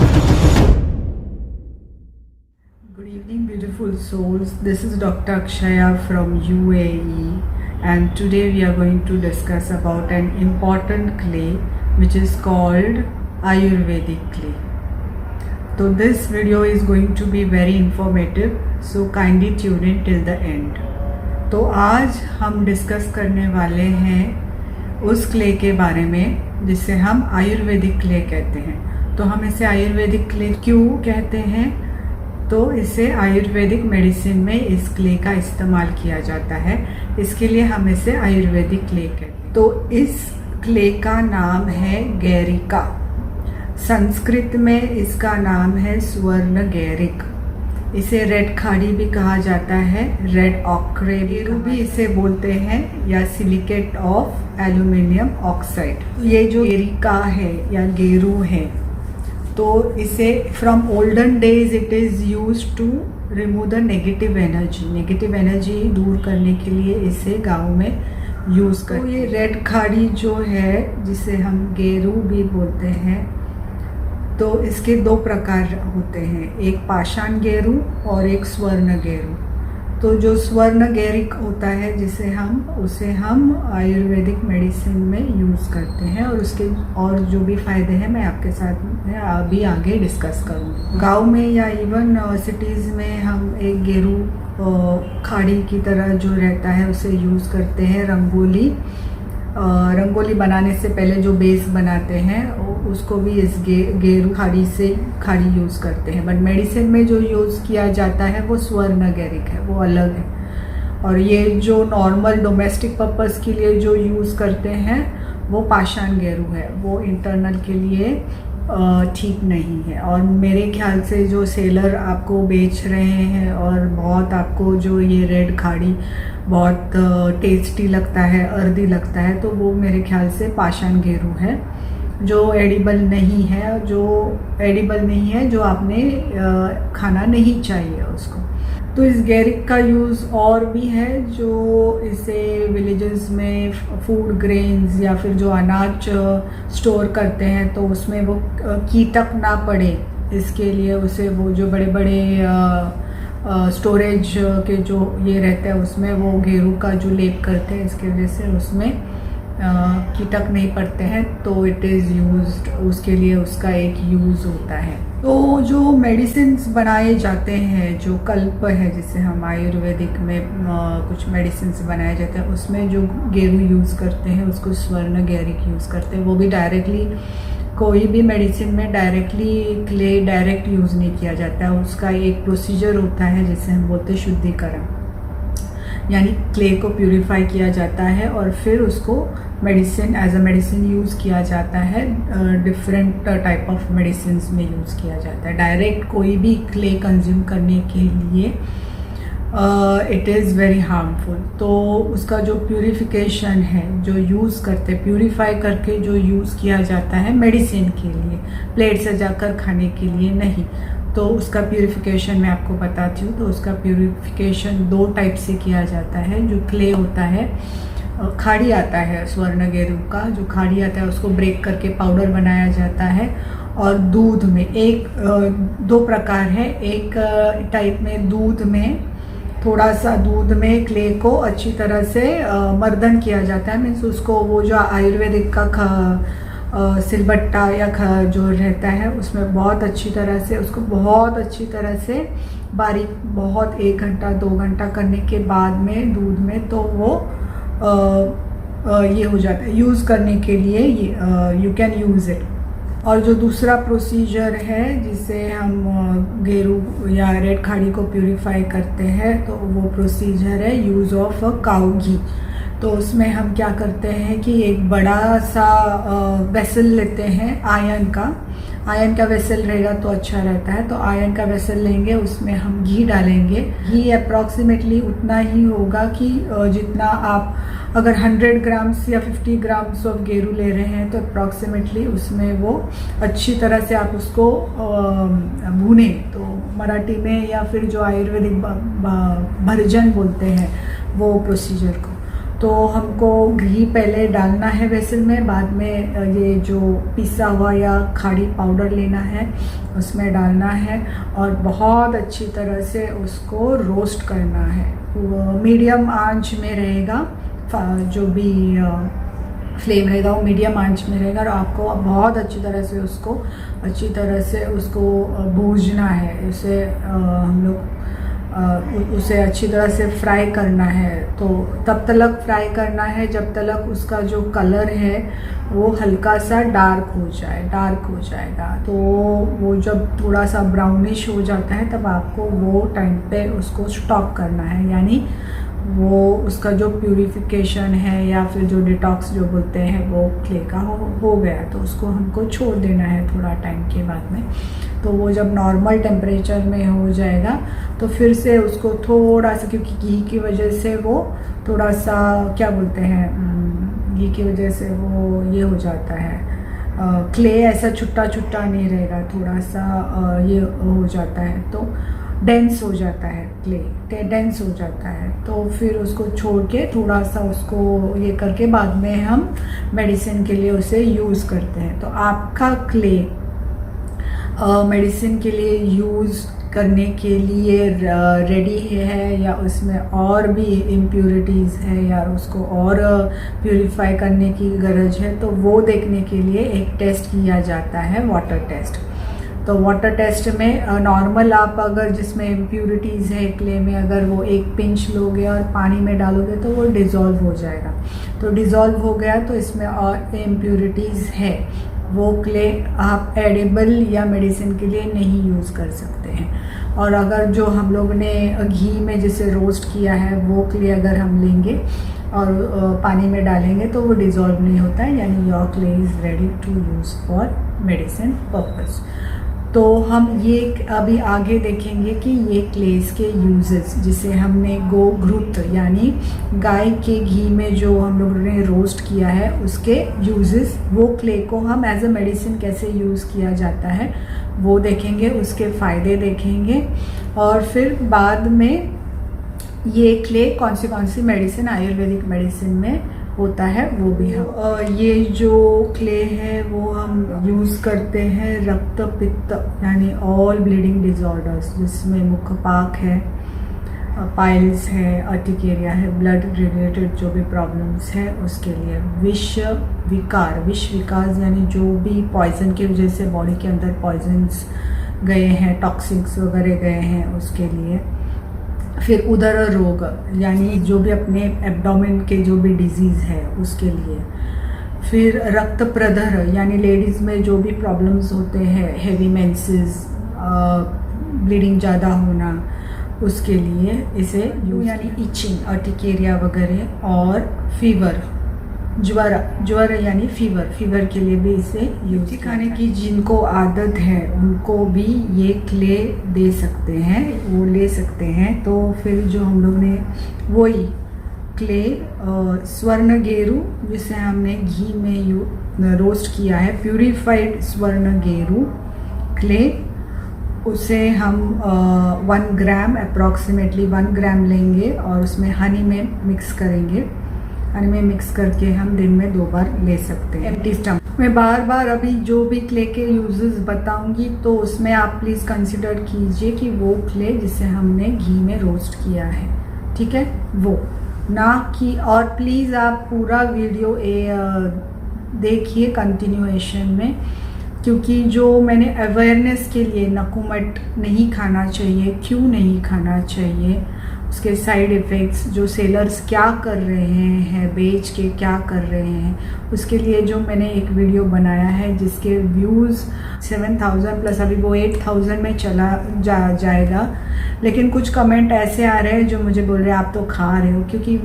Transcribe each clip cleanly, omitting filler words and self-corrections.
Good evening, beautiful souls. This is Dr. Akshaya from UAE, and today we are going to discuss about an important clay which is called Ayurvedic clay. So this video is going to be very informative, so kindly tune in till the end. तो आज हम discuss करने वाले हैं उस clay के बारे में जिसे हम आयुर्वेदिक क्ले कहते हैं। तो हम इसे आयुर्वेदिक क्ले क्यों कहते हैं? तो इसे आयुर्वेदिक मेडिसिन में इस क्ले का इस्तेमाल किया जाता है, इसके लिए हम इसे आयुर्वेदिक क्ले कहते हैं। तो इस क्ले का नाम है गैरिका। संस्कृत में इसका नाम है स्वर्ण गैरिक। इसे रेड खाड़ी भी कहा जाता है, रेड ऑक्रे भी इसे बोलते हैं, या सिलिकेट ऑफ एल्यूमिनियम ऑक्साइड। ये जो गैरिका है या गेरू है, तो इसे from olden days it is use to remove the negative energy दूर करने के लिए इसे गाँव में यूज़ करते हैं। तो ये रेड खाड़ी जो है जिसे हम गेरू भी बोलते हैं, तो इसके दो प्रकार होते हैं, एक पाषाण गेरू और एक स्वर्ण गेरू। तो जो स्वर्ण गैरिक होता है उसे हम आयुर्वेदिक मेडिसिन में यूज़ करते हैं, और उसके और जो भी फ़ायदे हैं मैं आपके साथ में अभी आगे डिस्कस करूँगी। गांव में या इवन सिटीज़ में हम एक गेरू खाड़ी की तरह जो रहता है उसे यूज़ करते हैं। रंगोली बनाने से पहले जो बेस बनाते हैं उसको भी इस गेरू खाड़ी यूज़ करते हैं, बट मेडिसिन में जो यूज़ किया जाता है वो स्वर्ण गैरिक है, वो अलग है। और ये जो नॉर्मल डोमेस्टिक पर्पस के लिए जो यूज़ करते हैं वो पाषाण गेरू है, वो इंटरनल के लिए ठीक नहीं है। और मेरे ख्याल से जो सेलर आपको बेच रहे हैं और बहुत आपको जो ये रेड खाड़ी बहुत टेस्टी लगता है, अर्दी लगता है, तो वो मेरे ख्याल से पाषाण गेरू है जो एडिबल नहीं है, जो आपने खाना नहीं चाहिए उसको। तो इस गैरिक का यूज़ और भी है, जो इसे विलेजेस में फूड ग्रेन्स या फिर जो अनाज स्टोर करते हैं तो उसमें वो कीटक ना पड़े, इसके लिए उसे वो जो बड़े बड़े स्टोरेज के जो ये रहते हैं उसमें वो गेरू का जो लेप करते हैं, इसके वजह से उसमें कीटक नहीं पड़ते हैं, तो इट इज़ यूज्ड, उसके लिए उसका एक यूज़ होता है। तो जो मेडिसिन्स बनाए जाते हैं, जो कल्प है जिसे हम आयुर्वेदिक में कुछ मेडिसिन्स बनाए जाते हैं, उसमें जो गेरू यूज़ करते हैं उसको स्वर्ण गैरिक यूज़ करते हैं। वो भी डायरेक्टली कोई भी मेडिसिन में डायरेक्टली क्ले डायरेक्ट यूज़ नहीं किया जाता है, उसका एक प्रोसीजर होता है जिसे हम बोलते हैं शुद्धिकरण, यानी क्ले को प्यूरिफाई किया जाता है और फिर उसको medicine as a medicine use किया जाता है। डिफरेंट टाइप ऑफ मेडिसिन में यूज़ किया जाता है। डायरेक्ट कोई भी क्ले कंज्यूम करने के लिए इट इज़ वेरी हार्मफुल। तो उसका जो प्यूरिफिकेशन है, जो यूज़ करते प्यूरिफाई करके जो यूज़ किया जाता है मेडिसिन के लिए, प्लेट सजाकर खाने के लिए नहीं, तो उसका प्यूरिफिकेशन मैं आपको बताती हूँ। तो उसका प्यूरिफिकेशन दो टाइप से किया जाता है। जो क्ले होता है, खाड़ी आता है स्वर्ण गेरू का, जो खाड़ी आता है उसको ब्रेक करके पाउडर बनाया जाता है, और दूध में दो प्रकार है। एक टाइप में दूध में थोड़ा सा दूध में क्ले को अच्छी तरह से मर्दन किया जाता है, मीन्स उसको वो जो आयुर्वेदिक का सिलबट्टा या जो रहता है उसमें बहुत अच्छी तरह से बारीक, बहुत 1 घंटा 2 घंटा करने के बाद में दूध में, तो वो ये हो जाता है यूज़ करने के लिए, यू कैन यूज़ इट। और जो दूसरा प्रोसीजर है जिसे हम गेरू या रेड खाड़ी को प्यूरिफाई करते हैं, तो वो प्रोसीजर है यूज़ ऑफ काऊ घी। तो उसमें हम क्या करते हैं कि एक बड़ा सा वेसल लेते हैं, आयरन का वेसल रहेगा तो अच्छा रहता है। तो आयरन का वेसल लेंगे, उसमें हम घी डालेंगे। घी अप्रॉक्सीमेटली उतना ही होगा कि जितना आप अगर 100 ग्राम्स या 50 ग्राम्स ऑफ गेरू ले रहे हैं, तो अप्रॉक्सीमेटली उसमें वो अच्छी तरह से आप उसको भूने, तो मराठी में या फिर जो आयुर्वेदिक भर्जन बोलते हैं वो प्रोसीजर को। तो हमको घी पहले डालना है वेसल में, बाद में ये जो पिसा हुआ या खाड़ी पाउडर लेना है उसमें डालना है और बहुत अच्छी तरह से उसको रोस्ट करना है। वो मीडियम आंच में रहेगा, जो भी फ्लेम रहेगा वो मीडियम आंच में रहेगा और आपको बहुत अच्छी तरह से उसको भूनना है। इसे हम लोग उसे अच्छी तरह से फ्राई करना है। तो तब तक फ्राई करना है जब तक उसका जो कलर है वो हल्का सा डार्क हो जाएगा। तो वो जब थोड़ा सा ब्राउनिश हो जाता है तब आपको वो टाइम पे उसको स्टॉप करना है, यानी वो उसका जो प्यूरिफिकेशन है या फिर जो डिटॉक्स जो बोलते हैं वो क्ले का हो गया, तो उसको हमको छोड़ देना है थोड़ा टाइम के बाद में। तो वो जब नॉर्मल टेम्परेचर में हो जाएगा तो फिर से उसको थोड़ा सा, क्योंकि घी की वजह से वो थोड़ा सा क्या बोलते हैं, घी की वजह से वो ये हो जाता है, क्ले ऐसा छुट्टा नहीं रहेगा, थोड़ा सा ये हो जाता है, तो डेंस हो जाता है, क्ले डेंस हो जाता है। तो फिर उसको छोड़ के थोड़ा सा उसको ये करके बाद में हम मेडिसिन के लिए उसे यूज़ करते हैं। तो आपका क्ले मेडिसिन के लिए यूज़ करने के लिए रेडी है या उसमें और भी इम्प्योरिटीज़ है या उसको और प्यूरिफाई करने की गरज है, तो वो देखने के लिए एक टेस्ट किया जाता है, वाटर टेस्ट। तो वाटर टेस्ट में नॉर्मल आप अगर जिसमें इम्प्योरिटीज़ है क्ले में, अगर वो एक पिंच लोगे और पानी में डालोगे तो वो डिज़ोल्व हो जाएगा। तो डिज़ोल्व हो गया तो इसमें और इम्प्योरिटीज़ है, वो क्ले आप एडिबल या मेडिसिन के लिए नहीं यूज़ कर सकते हैं। और अगर जो हम लोग ने घी में जिसे रोस्ट किया है वो क्ले अगर हम लेंगे और पानी में डालेंगे तो वो डिज़ोल्व नहीं होता है, यानी your clay is ready to use for medicine purpose. तो हम ये अभी आगे देखेंगे कि ये क्लेस के यूजेस, जिसे हमने गोघृत यानी गाय के घी में जो हम लोगों ने रोस्ट किया है उसके यूजेस, वो क्ले को हम एज अ मेडिसिन कैसे यूज़ किया जाता है वो देखेंगे, उसके फ़ायदे देखेंगे और फिर बाद में ये क्ले कौन सी मेडिसिन, आयुर्वेदिक मेडिसिन में होता है वो भी हम ये जो क्ले है वो हम यूज़ करते हैं रक्त पित्त यानी ऑल ब्लीडिंग डिजॉर्डर्स, जिसमें मुखपाक है, पाइल्स है, अर्टिकेरिया है, ब्लड रिलेटेड जो भी प्रॉब्लम्स है उसके लिए। विष विकार यानी जो भी पॉइजन की वजह से बॉडी के अंदर पॉइजन्स गए हैं, टॉक्सिक्स वगैरह गए हैं उसके लिए। फिर उदर रोग यानी जो भी अपने एब्डोमेन के जो भी डिजीज़ है उसके लिए। फिर रक्त प्रदर यानी लेडीज़ में जो भी प्रॉब्लम्स होते हैं, हेवी मेंसेस, ब्लीडिंग ज़्यादा होना, उसके लिए इसे यानी इचिंग, अर्टिकेरिया वगैरह। और फीवर, ज्वर यानी फीवर के लिए भी इसे यूज खाने की जिनको आदत है उनको भी ये क्ले दे सकते हैं, वो ले सकते हैं। तो फिर जो हम लोग ने वही क्ले स्वर्ण गेरू जिसे हमने घी में रोस्ट किया है, प्यूरिफाइड स्वर्ण गेरू क्ले, उसे हम 1 ग्राम अप्रॉक्सीमेटली 1 ग्राम लेंगे और उसमें हनी में मिक्स करेंगे। हनी में मिक्स करके हम दिन में 2 बार ले सकते हैं एम्प्टी स्टमक। मैं बार अभी जो भी क्ले के यूजेस बताऊंगी तो उसमें आप प्लीज़ कंसिडर कीजिए कि वो क्ले जिसे हमने घी में रोस्ट किया है, ठीक है, वो ना कि। और प्लीज़ आप पूरा वीडियो देखिए कंटिन्यूएशन में, क्योंकि जो मैंने अवेयरनेस के लिए नकुमट नहीं खाना चाहिए, क्यों नहीं खाना चाहिए, उसके साइड इफ़ेक्ट्स, जो सेलर्स क्या कर रहे हैं, बेच के क्या कर रहे हैं, उसके लिए जो मैंने एक वीडियो बनाया है जिसके व्यूज़ 7000 प्लस, अभी वो 8000 में चला जाएगा। लेकिन कुछ कमेंट ऐसे आ रहे हैं जो मुझे बोल रहे हैं आप तो खा रहे हो, क्योंकि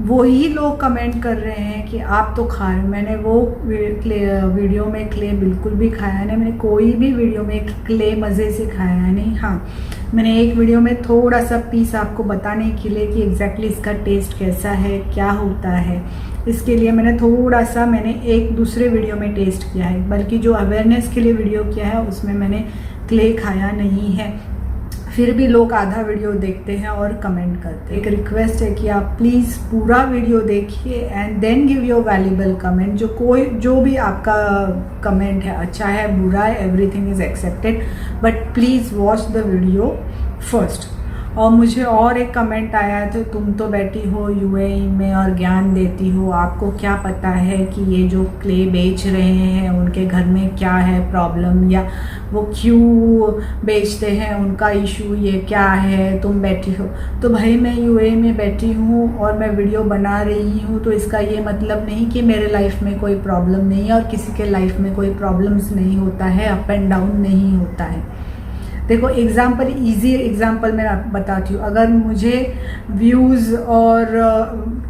वो ही लोग कमेंट कर रहे हैं कि आप तो खा रहे हो। मैंने वो वीडियो में क्ले बिल्कुल भी खाया नहीं, मैंने कोई भी वीडियो में क्ले मज़े से खाया नहीं। हाँ, मैंने एक वीडियो में थोड़ा सा पीस आपको बताने के लिए कि एग्जैक्टली इसका टेस्ट कैसा है, क्या होता है, इसके लिए मैंने एक दूसरे वीडियो में टेस्ट किया है, बल्कि जो अवेयरनेस के लिए वीडियो किया है उसमें मैंने क्ले खाया नहीं है। फिर भी लोग आधा वीडियो देखते हैं और कमेंट करते हैं। एक रिक्वेस्ट है कि आप प्लीज़ पूरा वीडियो देखिए and then give your valuable comment. जो भी आपका कमेंट है, अच्छा है बुरा है, everything is accepted, but please watch the video first. और मुझे और एक कमेंट आया है, तो तुम तो बैठी हो यूएई में और ज्ञान देती हो, आपको क्या पता है कि ये जो क्ले बेच रहे हैं उनके घर में क्या है प्रॉब्लम, या वो क्यों बेचते हैं, उनका इशू ये क्या है, तुम बैठी हो। तो भाई मैं यूएई में बैठी हूँ और मैं वीडियो बना रही हूँ, तो इसका ये मतलब नहीं कि मेरे लाइफ में कोई प्रॉब्लम नहीं है और किसी के लाइफ में कोई प्रॉब्लम्स नहीं होता है, अप एंड डाउन नहीं होता है। देखो एग्जाम्पल, इजी एग्जाम्पल मैं बताती हूँ। अगर मुझे व्यूज़ और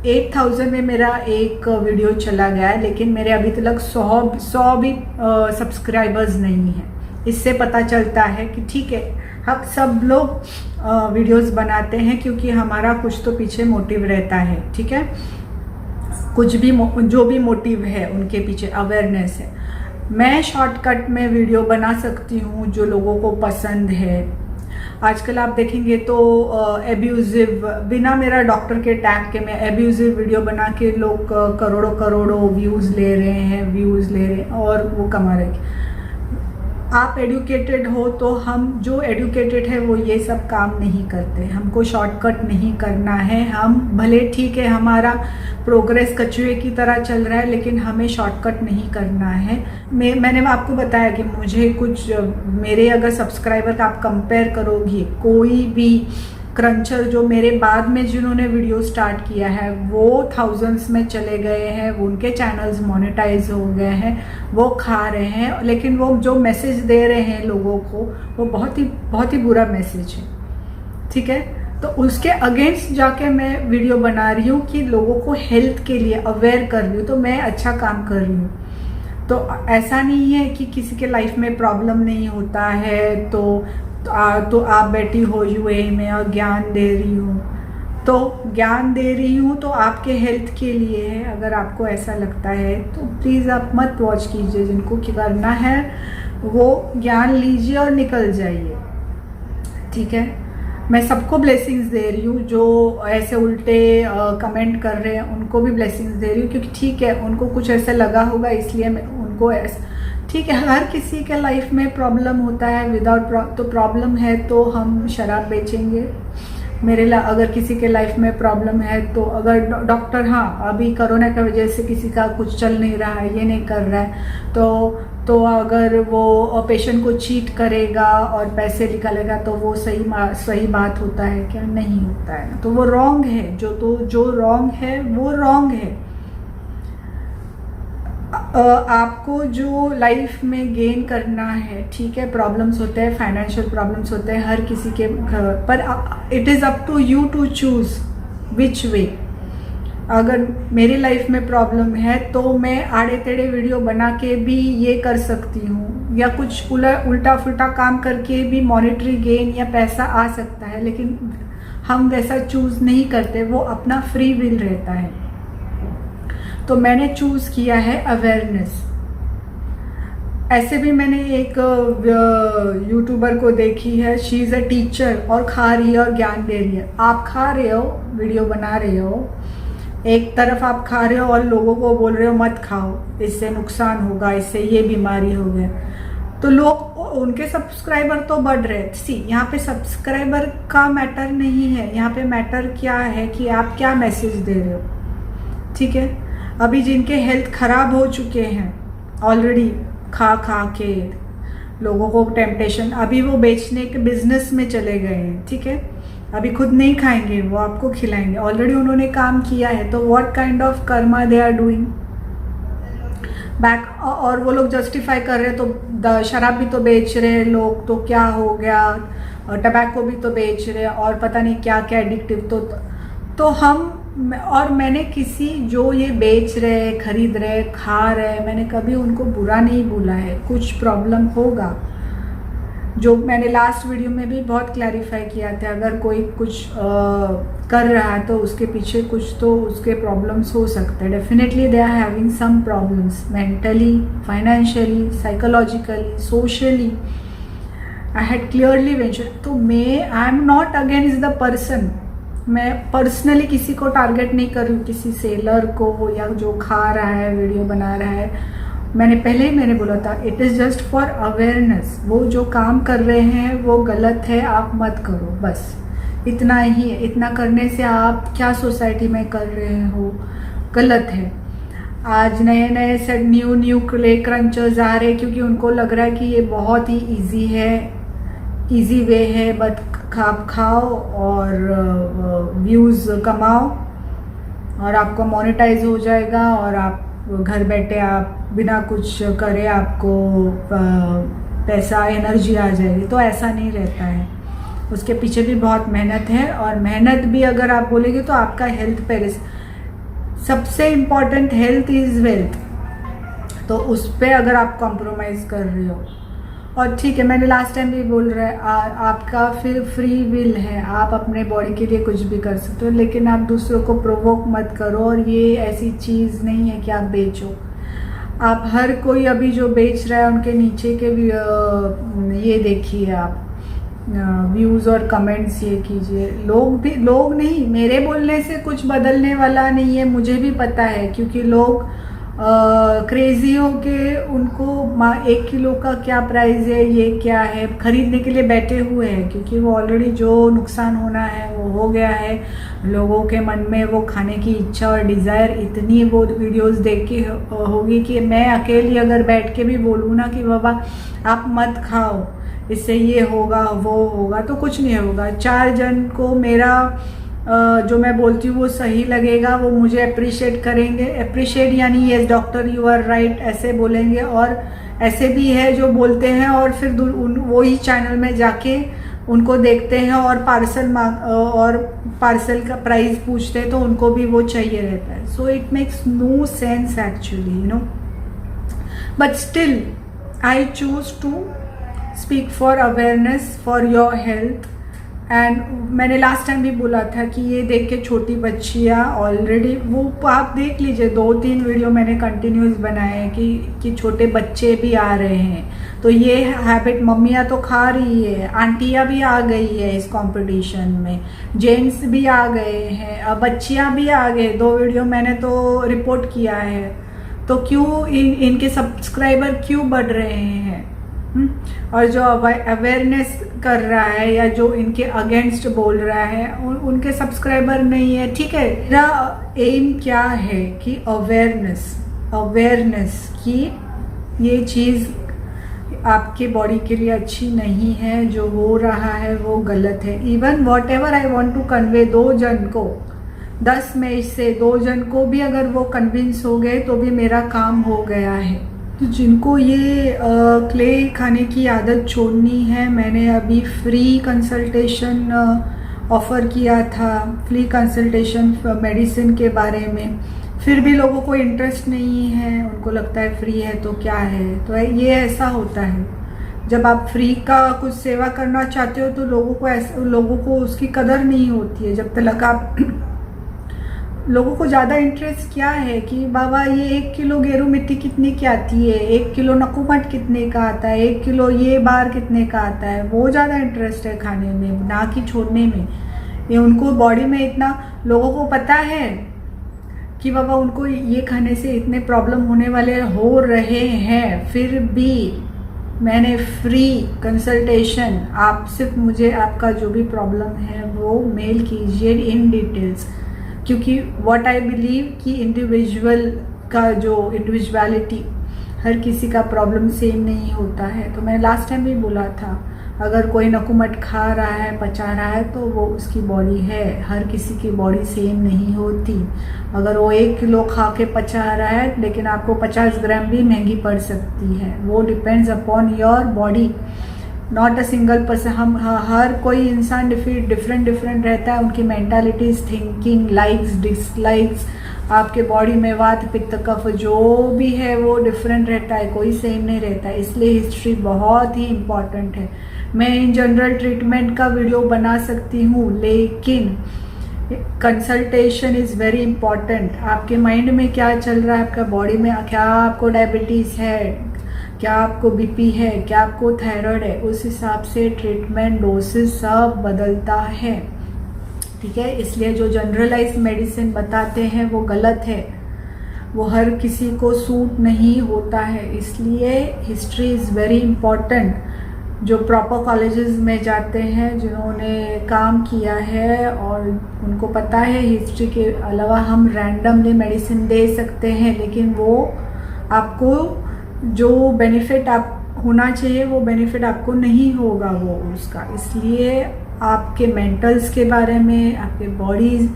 8000 में मेरा एक वीडियो चला गया है, लेकिन मेरे अभी तक 100 भी सब्सक्राइबर्स नहीं हैं, इससे पता चलता है कि ठीक है, हम सब लोग वीडियोस बनाते हैं क्योंकि हमारा कुछ तो पीछे मोटिव रहता है, ठीक है। कुछ भी जो भी मोटिव है उनके पीछे अवेयरनेस है। मैं शॉर्टकट में वीडियो बना सकती हूँ जो लोगों को पसंद है। आजकल आप देखेंगे तो एब्यूजिव, बिना मेरा डॉक्टर के टैग के मैं एब्यूजिव वीडियो बना के लोग करोड़ों व्यूज़ ले रहे हैं और वो कमा रहे हैं। आप एडुकेटेड हो तो हम जो एडुकेटेड है वो ये सब काम नहीं करते। हमको शॉर्टकट नहीं करना है। हम भले ठीक है हमारा प्रोग्रेस कछुए की तरह चल रहा है, लेकिन हमें शॉर्टकट नहीं करना है। मैंने आपको बताया कि मुझे कुछ मेरे अगर सब्सक्राइबर का आप कंपेयर करोगी, कोई भी क्रंचर जो मेरे बाद में जिन्होंने वीडियो स्टार्ट किया है वो थाउजेंड्स में चले गए हैं, वो उनके चैनल्स मोनेटाइज हो गए हैं, वो खा रहे हैं, लेकिन वो जो मैसेज दे रहे हैं लोगों को वो बहुत ही बुरा मैसेज है, ठीक है। तो उसके अगेंस्ट जाके मैं वीडियो बना रही हूँ कि लोगों को हेल्थ के लिए अवेयर कर रही हूँ, तो मैं अच्छा काम कर रही हूँ। तो ऐसा नहीं है कि किसी के लाइफ में प्रॉब्लम नहीं होता है तो आप बैठी हो यूएई में और ज्ञान दे रही हूँ, तो ज्ञान दे रही हूँ तो आपके हेल्थ के लिए है। अगर आपको ऐसा लगता है तो प्लीज़ आप मत वॉच कीजिए। जिनको क्या करना है वो ज्ञान लीजिए और निकल जाइए, ठीक है। मैं सबको ब्लेसिंग्स दे रही हूँ, जो ऐसे उल्टे कमेंट कर रहे हैं उनको भी ब्लेसिंग्स दे रही हूँ, क्योंकि ठीक है उनको कुछ ऐसा लगा होगा इसलिए मैं उनको ऐसा, ठीक है। हर किसी के लाइफ में प्रॉब्लम होता है, विदाउट तो प्रॉब्लम है तो हम शराब बेचेंगे। अगर किसी के लाइफ में प्रॉब्लम है तो अगर डॉक्टर, हाँ अभी कोरोना की वजह से किसी का कुछ चल नहीं रहा है, ये नहीं कर रहा है, तो अगर वो पेशेंट को चीट करेगा और पैसे निकालेगा तो वो सही बात होता है क्या? नहीं होता है ना, तो वो रॉन्ग है। जो रॉन्ग है वो रॉन्ग है। आपको जो लाइफ में गेन करना है, ठीक है, प्रॉब्लम्स होते हैं, फाइनेंशियल प्रॉब्लम्स होते हैं हर किसी के घर पर, it is up to you to choose which way. अगर मेरी लाइफ में प्रॉब्लम है तो मैं आड़े टेढ़े वीडियो बना के भी ये कर सकती हूँ, या कुछ उल्टा फुल्टा काम करके भी मॉनेटरी गेन या पैसा आ सकता है, लेकिन हम वैसा चूज नहीं करते, वो अपना फ्री विल रहता है। तो मैंने चूज किया है अवेयरनेस। ऐसे भी मैंने एक यूट्यूबर को देखी है, शी इज़ अ टीचर और खा रही है और ज्ञान दे रही है। आप खा रहे हो, वीडियो बना रहे हो, एक तरफ आप खा रहे हो और लोगों को बोल रहे हो मत खाओ, इससे नुकसान होगा, इससे ये बीमारी हो गया, तो लोग उनके सब्सक्राइबर तो बढ़ रहे हैं। यहाँ पे सब्सक्राइबर का मैटर नहीं है, यहाँ पे मैटर क्या है कि आप क्या मैसेज दे रहे हो, ठीक है। अभी जिनके हेल्थ खराब हो चुके हैं ऑलरेडी खा के, लोगों को टेम्पटेशन, अभी वो बेचने के बिजनेस में चले गए हैं, ठीक है। अभी खुद नहीं खाएंगे, वो आपको खिलाएंगे, ऑलरेडी उन्होंने काम किया है, तो what kind of karma they are doing back. और वो लोग जस्टिफाई कर रहे हैं, तो शराब भी तो बेच रहे हैं लोग, तो क्या हो गया, टबैको भी तो बेच रहे हैं और पता नहीं क्या क्या एडिक्टिव, तो हम, और मैंने किसी जो ये बेच रहे, खरीद रहे, खा रहे, मैंने कभी उनको बुरा नहीं बोला है। कुछ प्रॉब्लम होगा, जो मैंने लास्ट वीडियो में भी बहुत क्लैरिफाई किया था, अगर कोई कुछ कर रहा है तो उसके पीछे कुछ तो उसके प्रॉब्लम्स हो सकते हैं। Definitely they are having some problems, mentally, financially, psychologically, socially, I had clearly mention. तो I am not against the person, मैं पर्सनली किसी को टारगेट नहीं कर रही हूँ, किसी सेलर को या जो खा रहा है वीडियो बना रहा है। मैंने बोला था it is just for awareness. वो जो काम कर रहे हैं वो गलत है, आप मत करो, बस इतना ही। इतना करने से आप क्या सोसाइटी में कर रहे हो, गलत है। आज नए सेट न्यू क्ले क्रंचर्स आ रहे, क्योंकि उनको लग रहा है कि ये बहुत ही इजी है, इजी वे है, बट आप खाओ और व्यूज़ कमाओ और आपको मोनेटाइज हो जाएगा और आप घर बैठे आप बिना कुछ करे आपको पैसा एनर्जी आ जाएगी। तो ऐसा नहीं रहता है, उसके पीछे भी बहुत मेहनत है। और मेहनत भी अगर आप बोलेंगे तो आपका हेल्थ पहले सबसे इम्पॉर्टेंट, हेल्थ इज़ वेल्थ। तो उस पर अगर आप कॉम्प्रोमाइज़ कर रहे हो, और ठीक है मैंने लास्ट टाइम भी बोल रहा है, आपका फिर फ्री विल है, आप अपने बॉडी के लिए कुछ भी कर सकते हो, लेकिन आप दूसरों को प्रोवोक मत करो। और ये ऐसी चीज़ नहीं है कि आप बेचो। आप हर कोई अभी जो बेच रहा है उनके नीचे के भी ये देखिए आप व्यूज़ और कमेंट्स ये कीजिए। लोग नहीं, मेरे बोलने से कुछ बदलने वाला नहीं है, मुझे भी पता है, क्योंकि लोग क्रेजी हो के उनको 1 किलो का क्या प्राइस है, ये क्या है, खरीदने के लिए बैठे हुए हैं, क्योंकि वो ऑलरेडी जो नुकसान होना है वो हो गया है। लोगों के मन में वो खाने की इच्छा और डिज़ायर इतनी वो वीडियोस देख के होगी कि मैं अकेली अगर बैठ के भी बोलूँ ना कि बाबा आप मत खाओ, इससे ये होगा वो होगा, तो कुछ नहीं होगा। 4 जन को मेरा जो मैं बोलती हूँ वो सही लगेगा, वो मुझे अप्रिशिएट करेंगे। अप्रिशिएट यानी yes doctor you are right ऐसे बोलेंगे। और ऐसे भी है जो बोलते हैं और फिर वो ही चैनल में जाके उनको देखते हैं और पार्सल का प्राइस पूछते हैं, तो उनको भी वो चाहिए रहता है। So it makes no sense actually, you know, but still I choose to speak for awareness for your health. And मैंने लास्ट टाइम भी बोला था कि ये देख के छोटी बच्चियाँ ऑलरेडी, वो आप देख लीजिए 2-3 वीडियो मैंने कंटिन्यूस बनाए हैं कि छोटे बच्चे भी आ रहे हैं। तो ये हैबिट मम्मियाँ तो खा रही है, आंटियाँ भी आ गई है इस कंपटीशन में, जेंट्स भी आ गए हैं, अब बच्चियाँ भी आ गए। 2 वीडियो मैंने तो रिपोर्ट किया है। तो क्यों इनके सब्सक्राइबर क्यों बढ़ रहे हैं? और जो अवेयरनेस कर रहा है या जो इनके अगेंस्ट बोल रहा है उनके सब्सक्राइबर नहीं है। ठीक है, मेरा एम क्या है कि अवेयरनेस की ये चीज़ आपके बॉडी के लिए अच्छी नहीं है, जो हो रहा है वो गलत है। Even whatever I want to convey 2 जन को, 10 में से 2 जन को भी अगर वो कन्विंस हो गए तो भी मेरा काम हो गया है। तो जिनको ये क्ले खाने की आदत छोड़नी है, मैंने अभी फ्री कंसल्टेशन ऑफ़र किया था, फ्री कंसल्टेशन मेडिसिन के बारे में। फिर भी लोगों को इंटरेस्ट नहीं है, उनको लगता है फ्री है तो क्या है। तो ये ऐसा होता है, जब आप फ्री का कुछ सेवा करना चाहते हो तो लोगों को उसकी कदर नहीं होती है। जब तक आप लोगों को ज़्यादा इंटरेस्ट क्या है कि बाबा ये 1 किलो गेरू मिट्टी कितने की आती है, 1 किलो नकुमट कितने का आता है, 1 किलो ये बार कितने का आता है, वो ज़्यादा इंटरेस्ट है खाने में, ना कि छोड़ने में। ये उनको बॉडी में इतना, लोगों को पता है कि बाबा उनको ये खाने से इतने प्रॉब्लम होने वाले हो रहे हैं, फिर भी मैंने फ्री कंसल्टेशन, आप सिर्फ मुझे आपका जो भी प्रॉब्लम है वो मेल कीजिए इन डिटेल्स। क्योंकि व्हाट आई बिलीव कि इंडिविजुअल का जो इंडिविजुअलिटी, हर किसी का प्रॉब्लम सेम नहीं होता है। तो मैं लास्ट टाइम भी बोला था, अगर कोई नकुमट खा रहा है, पचा रहा है, तो वो उसकी बॉडी है, हर किसी की बॉडी सेम नहीं होती। अगर वो 1 किलो खा के पचा रहा है लेकिन आपको 50 ग्राम भी महंगी पड़ सकती है, वो depends upon your body, not a single person. हम हर कोई इंसान डिफरेंट रहता है, उनकी मेंटालिटीज, थिंकिंग, लाइक्स डिसलाइक्स, आपके बॉडी में वात पित्त कफ जो भी है वो डिफरेंट रहता है, कोई सेम नहीं रहता है। इसलिए हिस्ट्री बहुत ही इम्पॉर्टेंट है। मैं इन जनरल ट्रीटमेंट का वीडियो बना सकती हूँ, लेकिन कंसल्टेशन इज़ वेरी इंपॉर्टेंट। आपके माइंड में क्या चल रहा है, आपका बॉडी में क्या, आपको डायबिटीज़ है, क्या आपको बीपी है, क्या आपको थायराइड है, उस हिसाब से ट्रीटमेंट डोसेस सब बदलता है। ठीक है, इसलिए जो जनरलाइज मेडिसिन बताते हैं वो गलत है, वो हर किसी को सूट नहीं होता है। इसलिए हिस्ट्री इज़ वेरी इम्पॉर्टेंट। जो प्रॉपर कॉलेजेस में जाते हैं, जिन्होंने काम किया है और उनको पता है हिस्ट्री के अलावा हम रैंडमली मेडिसिन दे सकते हैं, लेकिन वो आपको जो बेनिफिट आप होना चाहिए वो बेनिफिट आपको नहीं होगा वो उसका। इसलिए आपके मेंटल्स के बारे में, आपके बॉडी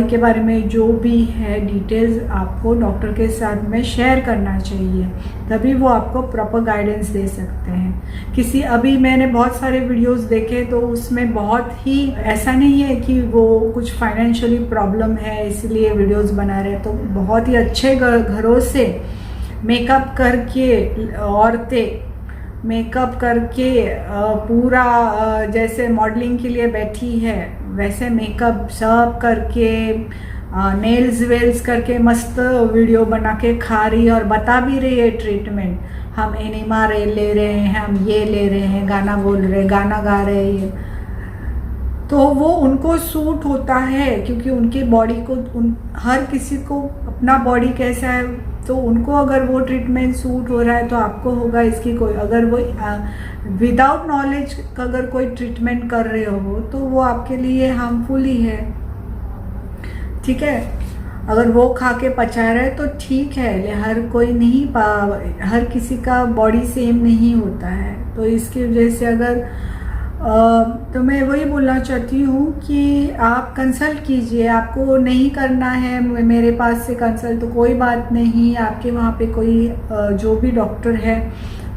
के बारे में जो भी है डिटेल्स आपको डॉक्टर के साथ में शेयर करना चाहिए, तभी वो आपको प्रॉपर गाइडेंस दे सकते हैं। अभी मैंने बहुत सारे वीडियोस देखे तो उसमें बहुत ही ऐसा नहीं है कि वो कुछ फाइनेंशियली प्रॉब्लम है इसलिए वीडियोस बना रहे हैं, तो बहुत ही अच्छे घरों से मेकअप करके औरतें मेकअप करके पूरा जैसे मॉडलिंग के लिए बैठी है वैसे मेकअप सब करके नेल्स वेल्स करके मस्त वीडियो बना के खा रही है और बता भी रही है ट्रीटमेंट। हम एनिमा ले रहे हैं, हम ये ले रहे हैं, गाना बोल रहे, गाना गा रहे हैं, तो वो उनको सूट होता है क्योंकि उनकी बॉडी को हर किसी को अपना बॉडी कैसा है, तो उनको अगर वो ट्रीटमेंट सूट हो रहा है तो आपको होगा। इसकी कोई अगर वो विदाउट नॉलेज अगर कोई ट्रीटमेंट कर रहे हो तो वो आपके लिए हार्मफुल ही है। ठीक है, अगर वो खा के पचा रहा है तो ठीक है, हर किसी का बॉडी सेम नहीं होता है। तो इसकी वजह से अगर तो मैं वही बोलना चाहती हूँ कि आप कंसल्ट कीजिए। आपको नहीं करना है मेरे पास से कंसल्ट तो कोई बात नहीं, आपके वहाँ पे कोई जो भी डॉक्टर है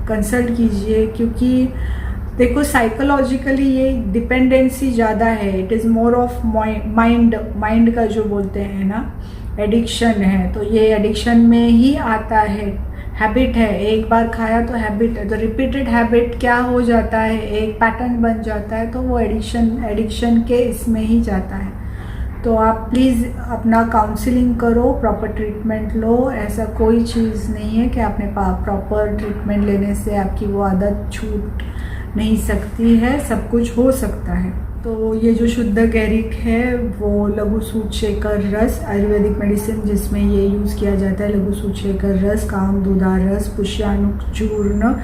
कंसल्ट कीजिए, क्योंकि देखो साइकोलॉजिकली ये डिपेंडेंसी ज़्यादा है। It is more of mind का जो बोलते हैं ना एडिक्शन है, तो ये एडिक्शन में ही आता है। हैबिट है, एक बार खाया तो हैबिट है, तो रिपीटेड हैबिट क्या हो जाता है, एक पैटर्न बन जाता है, तो वो एडिक्शन के इसमें ही जाता है। तो आप प्लीज़ अपना काउंसलिंग करो, प्रॉपर ट्रीटमेंट लो। ऐसा कोई चीज़ नहीं है कि आपने प्रॉपर ट्रीटमेंट लेने से आपकी वो आदत छूट नहीं सकती है, सब कुछ हो सकता है। तो ये जो शुद्ध गैरिक है वो लघु सूचेकर रस आयुर्वेदिक मेडिसिन जिसमें ये यूज़ किया जाता है, लघु सूचेकर रस, कामधुदार रस, पुष्यानुक चूर्ण,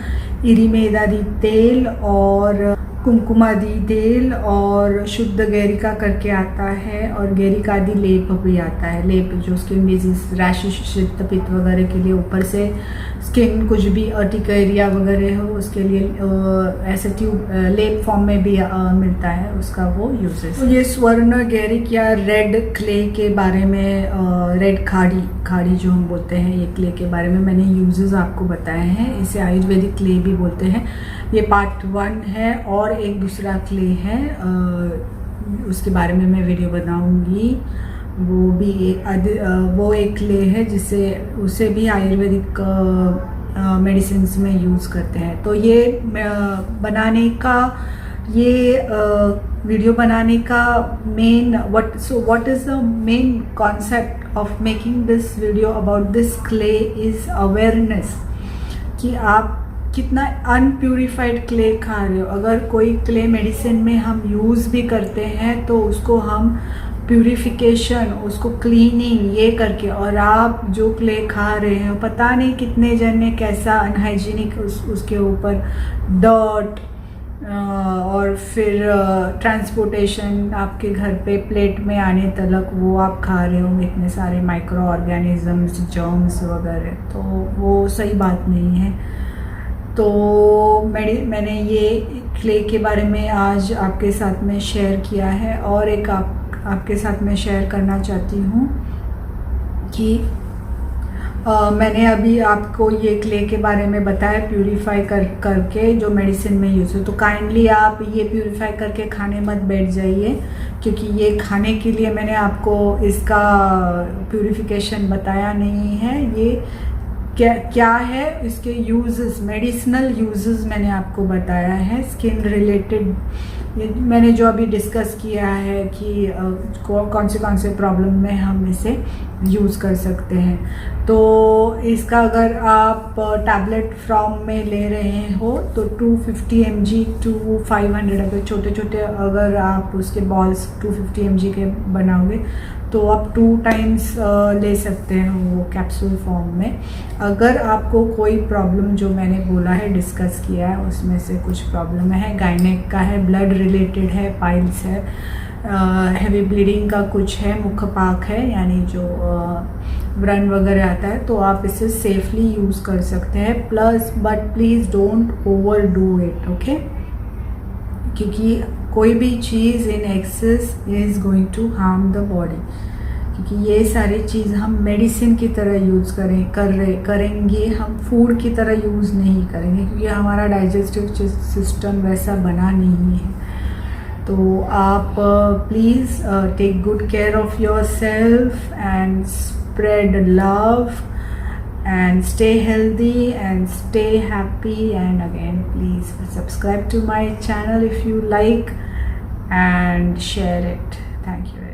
इरिमेदादी तेल और कुमकुमादि तेल और शुद्ध गैरिका करके आता है, और गैरिकादि लेप भी आता है। लेप जो स्किन डिजीज, रैशेस, शीत पित्त वगैरह के लिए, ऊपर से स्किन कुछ भी अर्टिकेरिया वगैरह हो उसके लिए ऐसे ट्यूब लेप फॉर्म में भी मिलता है, उसका वो यूजेस। तो ये स्वर्ण गैरिक या रेड क्ले के बारे में, रेड खाड़ी जो हम बोलते हैं, ये क्ले के बारे में मैंने यूजेस आपको बताए हैं। इसे आयुर्वेदिक क्ले भी बोलते हैं। ये पार्ट 1 है और एक दूसरा क्ले है, उसके बारे में मैं वीडियो बनाऊंगी। वो एक क्ले है उसे भी आयुर्वेदिक मेडिसिन्स में यूज़ करते हैं। तो ये वीडियो बनाने का main what is the main concept of making this video about this clay is awareness कि आप कितना अनप्यूरिफाइड क्ले खा रहे हो। अगर कोई क्ले मेडिसिन में हम यूज़ भी करते हैं तो उसको हम प्यूरिफिकेशन, उसको क्लीनिंग ये करके, और आप जो क्ले खा रहे हो पता नहीं कितने जन ने कैसा अनहाइजीनिक उसके ऊपर डर्ट और फिर ट्रांसपोर्टेशन आपके घर पे प्लेट में आने तक वो आप खा रहे हो, इतने सारे माइक्रो ऑर्गेनिजम्स, जर्म्स वगैरह, तो वो सही बात नहीं है। तो मैंने ये क्ले के बारे में आज आपके साथ में शेयर किया है, और एक आपके साथ में शेयर करना चाहती हूँ कि मैंने अभी आपको ये क्ले के बारे में बताया प्यूरीफाई करके जो मेडिसिन में यूज़ हो। तो काइंडली आप ये प्यूरीफाई करके खाने मत बैठ जाइए, क्योंकि ये खाने के लिए मैंने आपको इसका प्यूरिफिकेशन बताया नहीं है। ये क्या है, इसके यूजेस, मेडिसिनल यूजेस मैंने आपको बताया है। स्किन रिलेटेड मैंने जो अभी डिस्कस किया है कि कौन से प्रॉब्लम में हम इसे यूज़ कर सकते हैं। तो इसका अगर आप टैबलेट फॉर्म में ले रहे हो तो 250 mg to 500, अगर छोटे छोटे अगर आप उसके बॉल्स 250 mg के बनाओगे तो आप 2 टाइम्स ले सकते हैं वो कैप्सूल फॉर्म में। अगर आपको कोई प्रॉब्लम जो मैंने बोला है डिस्कस किया है उसमें से कुछ प्रॉब्लम है, गायनेक का है, ब्लड रिलेटेड है, पाइल्स है, हैवी ब्लीडिंग का कुछ है, मुखपाक है यानी जो व्रण वगैरह आता है, तो आप इसे सेफली यूज़ कर सकते हैं। Plus but please don't overdo it, okay, क्योंकि कोई भी चीज़ in excess is going to harm the body, क्योंकि ये सारी चीज़ हम मेडिसिन की तरह यूज़ करेंगे, हम फूड की तरह यूज़ नहीं करेंगे, क्योंकि हमारा डाइजेस्टिव सिस्टम वैसा बना नहीं है। तो आप please take good care of yourself and spread love and stay healthy and stay happy, and again please subscribe to my channel if you like and share it. Thank you.